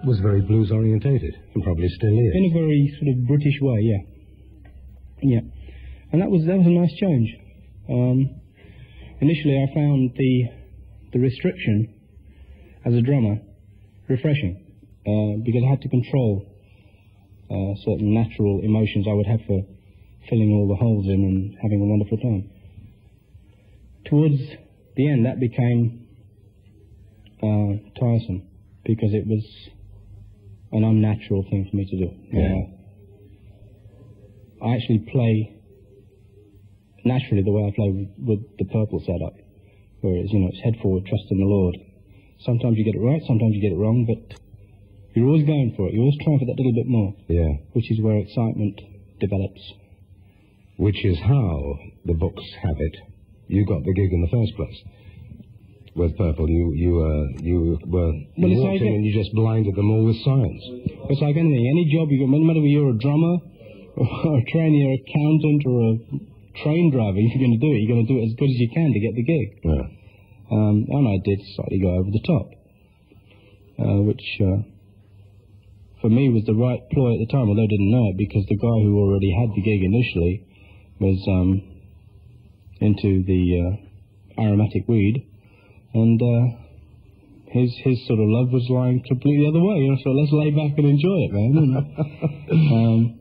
was very blues orientated, and probably still is. In a very sort of British way, yeah. Yeah. And that was a nice change. Initially I found the restriction as a drummer refreshing, because I had to control certain natural emotions I would have for filling all the holes in and having a wonderful time. Towards the end that became tiresome, because it was an unnatural thing for me to do. Yeah. I actually play naturally the way I play with the Purple setup, where it's, it's head forward, trust in the Lord. Sometimes you get it right, sometimes you get it wrong, but you're always going for it. You're always trying for that little bit more. Yeah. Which is where excitement develops. Which is how the books have it. You got the gig in the first place. With Purple, you walked in and you just blinded them all with science. It's like anything. Any job you got, no matter whether you're a drummer, or a trainee, or accountant, or a train driver, if you're going to do it, you're going to do it as good as you can to get the gig. Yeah. And I did slightly go over the top, which for me was the right ploy at the time, although I didn't know it, because the guy who already had the gig initially was into the aromatic weed, and his sort of love was lying completely the other way. So let's lay back and enjoy it, man.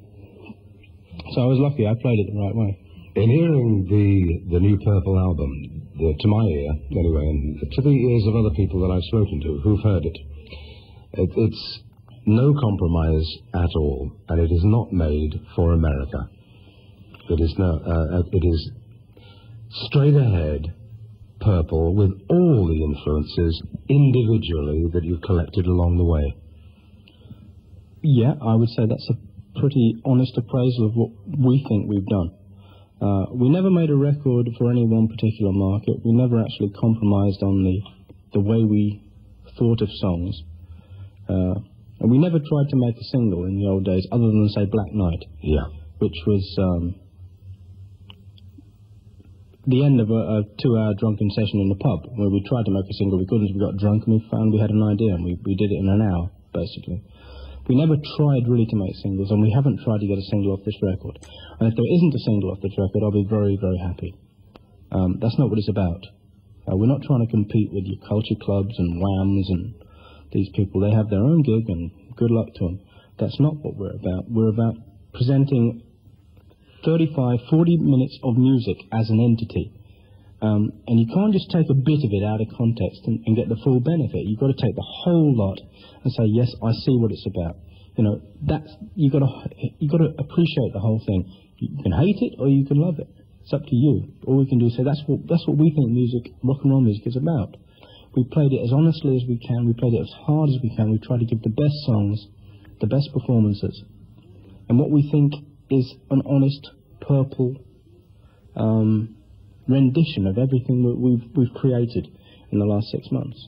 So I was lucky. I played it the right way. In hearing the new Purple album, to my ear anyway, and to the ears of other people that I've spoken to who've heard it, it's no compromise at all, and it is not made for America. It is straight ahead Purple with all the influences individually that you've collected along the way. Yeah, I would say that's a pretty honest appraisal of what we think we've done. We never made a record for any one particular market. We never actually compromised on the way we thought of songs. And we never tried to make a single in the old days, other than, say, Black Night. Yeah. Which was the end of a 2-hour drunken session in the pub, where we tried to make a single. We couldn't. We got drunk and we found we had an idea, and we did it in an hour, basically. We never tried really to make singles, and we haven't tried to get a single off this record. And if there isn't a single off this record, I'll be very, very happy. That's not what it's about. We're not trying to compete with your culture clubs and Whams and these people. They have their own gig, and good luck to them. That's not what we're about. We're about presenting 35, 40 minutes of music as an entity. And you can't just take a bit of it out of context and get the full benefit. You've got to take the whole lot and say, yes, I see what it's about. You've got to appreciate the whole thing. You can hate it or you can love it. It's up to you. All we can do is say that's what we think rock and roll music is about. We played it as honestly as we can. We played it as hard as we can. We tried to give the best songs, the best performances, and what we think is an honest Purple rendition of everything we've created in the last 6 months.